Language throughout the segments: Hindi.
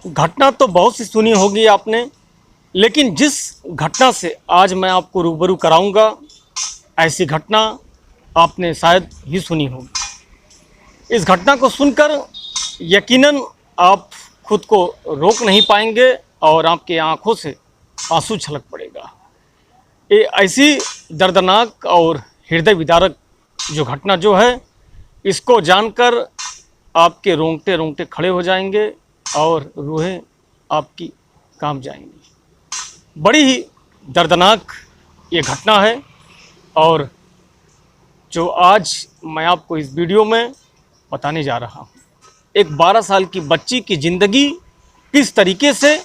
घटना तो बहुत सी सुनी होगी आपने, लेकिन जिस घटना से आज मैं आपको रूबरू कराऊंगा, ऐसी घटना आपने शायद ही सुनी होगी। इस घटना को सुनकर यकीनन आप खुद को रोक नहीं पाएंगे और आपकी आंखों से आंसू छलक पड़ेगा। ये ऐसी दर्दनाक और हृदय विदारक जो घटना जो है, इसको जानकर आपके रोंगटे रोंगटे खड़े हो जाएंगे और रूहें आपकी कांप जाएंगी। बड़ी ही दर्दनाक ये घटना है और जो आज मैं आपको इस वीडियो में बताने जा रहा हूँ। एक 12 साल की बच्ची की ज़िंदगी किस तरीके से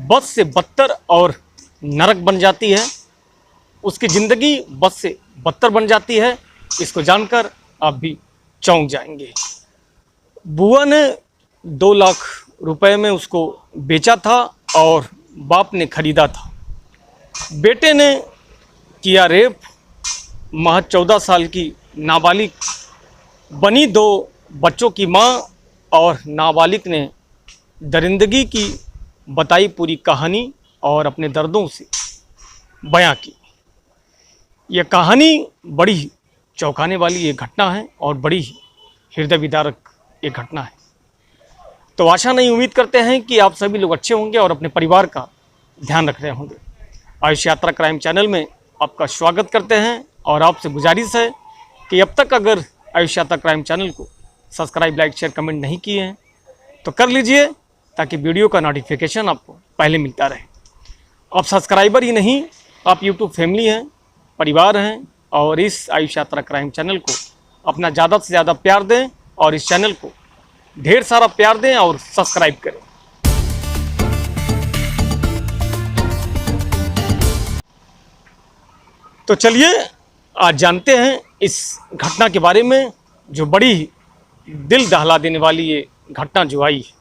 बद से बदतर और नरक बन जाती है, उसकी ज़िंदगी बद से बदतर बन जाती है, इसको जानकर आप भी चौंक जाएंगे। बुआ ने 2 लाख रुपए में उसको बेचा था और बाप ने खरीदा था। बेटे ने किया रेप। महज 14 साल की नाबालिग बनी 2 बच्चों की माँ और नाबालिग ने दरिंदगी की बताई पूरी कहानी और अपने दर्दों से बयां की। यह कहानी बड़ी ही चौंकाने वाली ये घटना है और बड़ी ही हृदय विदारक ये घटना है। तो आशा नहीं, उम्मीद करते हैं कि आप सभी लोग अच्छे होंगे और अपने परिवार का ध्यान रख रहे होंगे। आयुष यात्रा क्राइम चैनल में आपका स्वागत करते हैं और आपसे गुजारिश है कि अब तक अगर आयुष यात्रा क्राइम चैनल को सब्सक्राइब, लाइक, शेयर, कमेंट नहीं किए हैं तो कर लीजिए, ताकि वीडियो का नोटिफिकेशन आपको पहले मिलता रहे। आप सब्सक्राइबर ही नहीं, आप यूट्यूब फैमिली हैं, परिवार हैं और इस आयुष यात्रा क्राइम चैनल को अपना ज़्यादा से ज़्यादा प्यार दें और इस चैनल को ढेर सारा प्यार दें और सब्सक्राइब करें। तो चलिए आज जानते हैं इस घटना के बारे में, जो बड़ी ही दिल दहला देने वाली ये घटना जो आई है।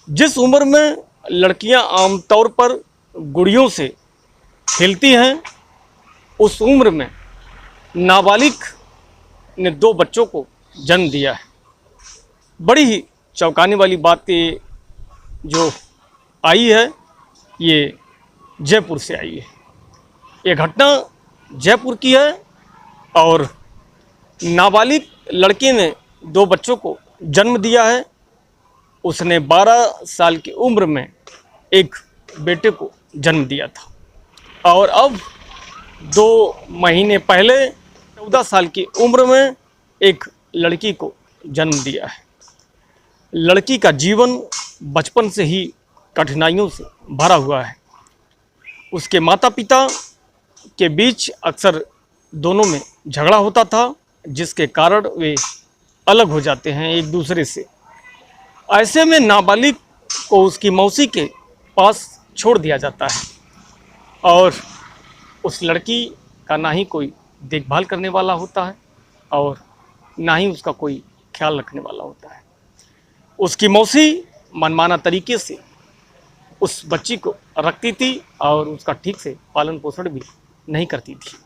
जिस उम्र में लड़कियां आमतौर पर गुड़ियों से खेलती हैं, उस उम्र में नाबालिग ने 2 बच्चों को जन्म दिया है। बड़ी ही चौंकाने वाली बात ये जो आई है, ये जयपुर से आई है। ये घटना जयपुर की है और नाबालिग लड़की ने 2 बच्चों को जन्म दिया है। उसने 12 साल की उम्र में एक बेटे को जन्म दिया था और अब 2 महीने पहले 14 साल की उम्र में एक लड़की को जन्म दिया है। लड़की का जीवन बचपन से ही कठिनाइयों से भरा हुआ है। उसके माता पिता के बीच अक्सर दोनों में झगड़ा होता था, जिसके कारण वे अलग हो जाते हैं एक दूसरे से। ऐसे में नाबालिग को उसकी मौसी के पास छोड़ दिया जाता है और उस लड़की का ना ही कोई देखभाल करने वाला होता है और ना ही उसका कोई ख्याल रखने वाला होता है। उसकी मौसी मनमाना तरीके से उस बच्ची को रखती थी और उसका ठीक से पालन पोषण भी नहीं करती थी।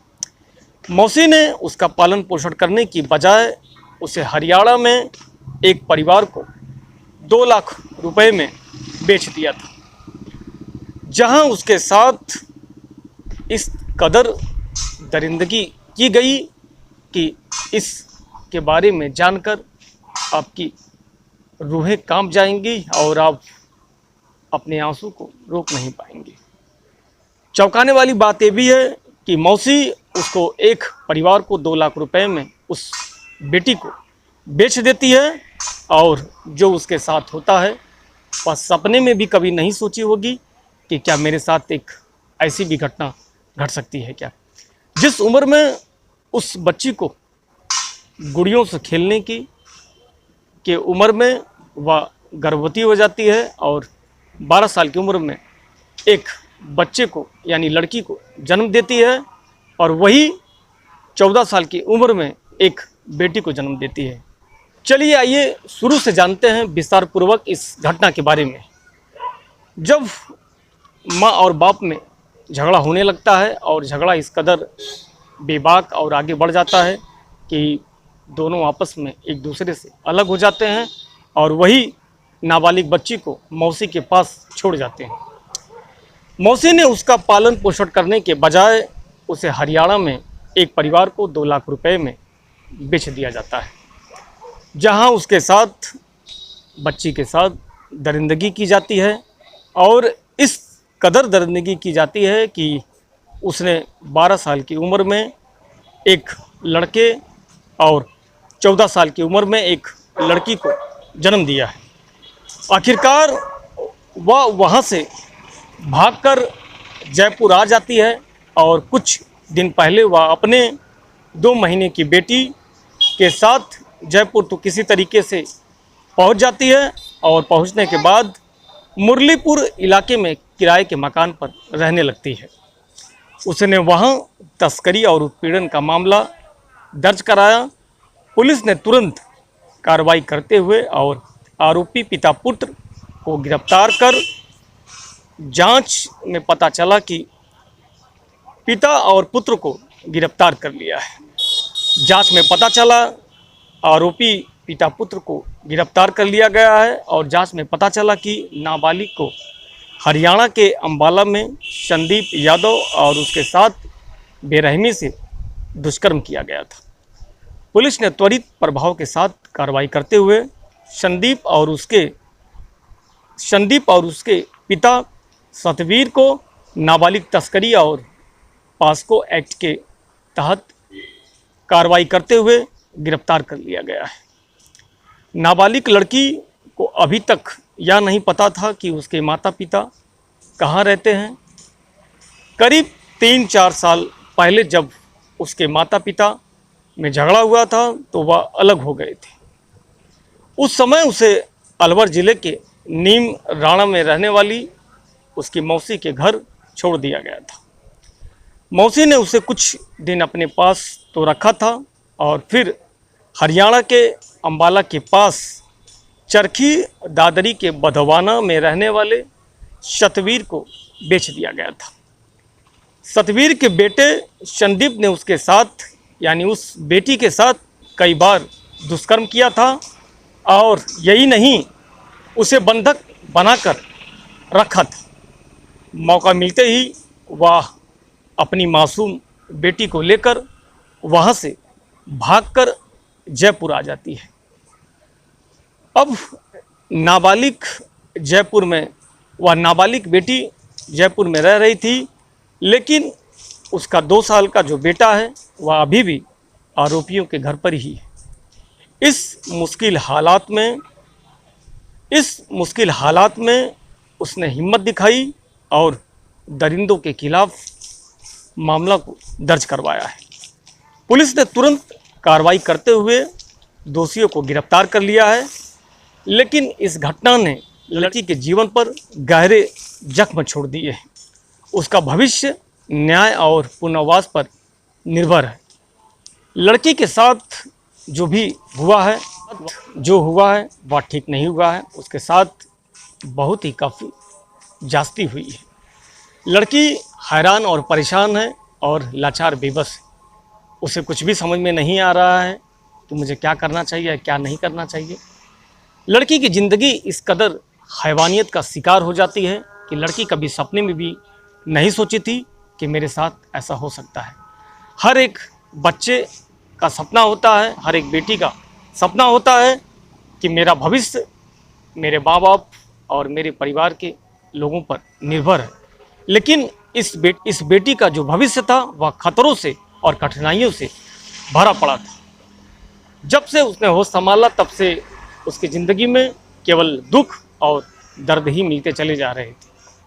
मौसी ने उसका पालन पोषण करने की बजाय उसे हरियाणा में एक परिवार को 2 लाख रुपए में बेच दिया था, जहां उसके साथ इस कदर दरिंदगी की गई कि इसके बारे में जानकर आपकी रूहें कांप जाएंगी और आप अपने आंसू को रोक नहीं पाएंगे। चौंकाने वाली बात ये भी है कि मौसी उसको एक परिवार को 2 लाख रुपए में उस बेटी को बेच देती है और जो उसके साथ होता है वह सपने में भी कभी नहीं सोची होगी कि क्या मेरे साथ एक ऐसी भी घटना घट सकती है क्या। जिस उम्र में उस बच्ची को गुड़ियों से खेलने की उम्र में वह गर्भवती हो जाती है और 12 साल की उम्र में एक बच्चे को यानी लड़की को जन्म देती है और वही 14 साल की उम्र में एक बेटी को जन्म देती है। चलिए आइए शुरू से जानते हैं विस्तार पूर्वक इस घटना के बारे में। जब माँ और बाप में झगड़ा होने लगता है और झगड़ा इस कदर बेबाक और आगे बढ़ जाता है कि दोनों आपस में एक दूसरे से अलग हो जाते हैं और वही नाबालिग बच्ची को मौसी के पास छोड़ जाते हैं। मौसी ने उसका पालन पोषण करने के बजाय उसे हरियाणा में एक परिवार को 2 लाख रुपए में बेच दिया जाता है, जहां उसके साथ बच्ची के साथ दरिंदगी की जाती है। और इस कदर दरिंदगी की जाती है कि उसने 12 साल की उम्र में एक लड़के और 14 साल की उम्र में एक लड़की को जन्म दिया है। आखिरकार वह वहाँ से भागकर जयपुर आ जाती है और कुछ दिन पहले वह अपने 2 महीने की बेटी के साथ जयपुर तो किसी तरीके से पहुंच जाती है और पहुंचने के बाद मुरलीपुर इलाके में किराए के मकान पर रहने लगती है। उसने वहां तस्करी और उत्पीड़न का मामला दर्ज कराया। पुलिस ने तुरंत कार्रवाई करते हुए और आरोपी पिता पुत्र को गिरफ्तार कर जांच में पता चला कि पिता और पुत्र को गिरफ्तार कर लिया है। जांच में पता चला आरोपी पिता पुत्र को गिरफ्तार कर लिया गया है और जांच में पता चला कि नाबालिग को हरियाणा के अंबाला में संदीप यादव और उसके साथ बेरहमी से दुष्कर्म किया गया था। पुलिस ने त्वरित प्रभाव के साथ कार्रवाई करते हुए संदीप और उसके पिता सतवीर को नाबालिग तस्करी और पास्को एक्ट के तहत कार्रवाई करते हुए गिरफ्तार कर लिया गया है। नाबालिग लड़की को अभी तक यह नहीं पता था कि उसके माता पिता कहाँ रहते हैं। करीब 3-4 साल पहले जब उसके माता पिता में झगड़ा हुआ था तो वह अलग हो गए थे। उस समय उसे अलवर ज़िले के नीम राणा में रहने वाली उसकी मौसी के घर छोड़ दिया गया था। मौसी ने उसे कुछ दिन अपने पास तो रखा था और फिर हरियाणा के अंबाला के पास चरखी दादरी के बधवाना में रहने वाले सतवीर को बेच दिया गया था। सतवीर के बेटे संदीप ने उसके साथ यानी उस बेटी के साथ कई बार दुष्कर्म किया था और यही नहीं उसे बंधक बनाकर रखा था। मौका मिलते ही वह अपनी मासूम बेटी को लेकर वहाँ से भागकर जयपुर आ जाती है। अब नाबालिग बेटी जयपुर में रह रही थी, लेकिन उसका 2 साल का जो बेटा है वह अभी भी आरोपियों के घर पर ही है। इस मुश्किल हालात में उसने हिम्मत दिखाई और दरिंदों के खिलाफ मामला को दर्ज करवाया है। पुलिस ने तुरंत कार्रवाई करते हुए दोषियों को गिरफ्तार कर लिया है, लेकिन इस घटना ने लड़की के जीवन पर गहरे जख्म छोड़ दिए हैं। उसका भविष्य न्याय और पुनर्वास पर निर्भर है। लड़की के साथ जो हुआ है वह ठीक नहीं हुआ है। उसके साथ बहुत ही काफ़ी जास्ती हुई है। लड़की हैरान और परेशान है और लाचार बेबस है। उसे कुछ भी समझ में नहीं आ रहा है तो मुझे क्या करना चाहिए क्या नहीं करना चाहिए। लड़की की ज़िंदगी इस कदर हैवानियत का शिकार हो जाती है कि लड़की कभी सपने में भी नहीं सोची थी कि मेरे साथ ऐसा हो सकता है। हर एक बच्चे का सपना होता है, हर एक बेटी का सपना होता है कि मेरा भविष्य मेरे माँ बाप और मेरे परिवार के लोगों पर निर्भर है। लेकिन इस बेटी का जो भविष्य था वह खतरों से और कठिनाइयों से भरा पड़ा था। जब से उसने होश संभाला तब से उसकी ज़िंदगी में केवल दुख और दर्द ही मिलते चले जा रहे थे।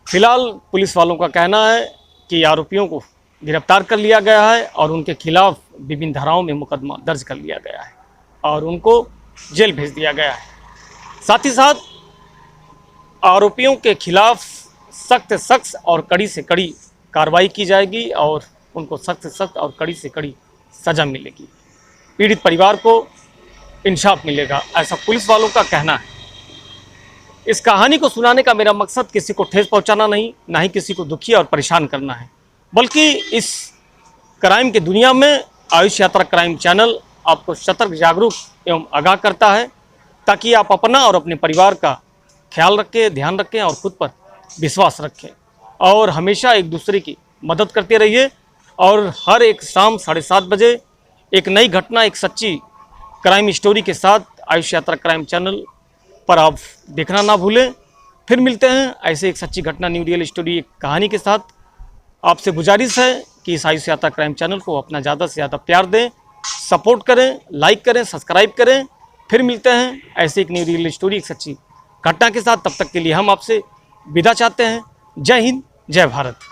फिलहाल पुलिस वालों का कहना है कि आरोपियों को गिरफ्तार कर लिया गया है और उनके खिलाफ विभिन्न धाराओं में मुकदमा दर्ज कर लिया गया है और उनको जेल भेज दिया गया है। साथ ही साथ आरोपियों के खिलाफ सख्त और कड़ी से कड़ी कार्रवाई की जाएगी और उनको सख्त और कड़ी से कड़ी सज़ा मिलेगी। पीड़ित परिवार को इंसाफ मिलेगा, ऐसा पुलिस वालों का कहना है। इस कहानी को सुनाने का मेरा मकसद किसी को ठेस पहुंचाना नहीं, ना ही किसी को दुखी और परेशान करना है, बल्कि इस क्राइम की दुनिया में आयुष यात्रा क्राइम चैनल आपको सतर्क, जागरूक एवं आगाह करता है ताकि आप अपना और अपने परिवार का ख्याल रखें, ध्यान रखें और खुद पर विश्वास रखें और हमेशा एक दूसरे की मदद करते रहिए। और हर एक शाम 7:30 बजे एक नई घटना, एक सच्ची क्राइम स्टोरी के साथ आयुष यात्रा क्राइम चैनल पर आप देखना ना भूलें। फिर मिलते हैं ऐसे एक सच्ची घटना, न्यू रियल स्टोरी, एक कहानी के साथ। आपसे गुजारिश है कि इस आयुष यात्रा क्राइम चैनल को अपना ज़्यादा से ज़्यादा प्यार दें, सपोर्ट करें, लाइक करें, सब्सक्राइब करें। फिर मिलते हैं ऐसे एक न्यू रियल स्टोरी, एक सच्ची घटना के साथ। तब तक के लिए हम आपसे विदा चाहते हैं। जय हिंद, जय भारत।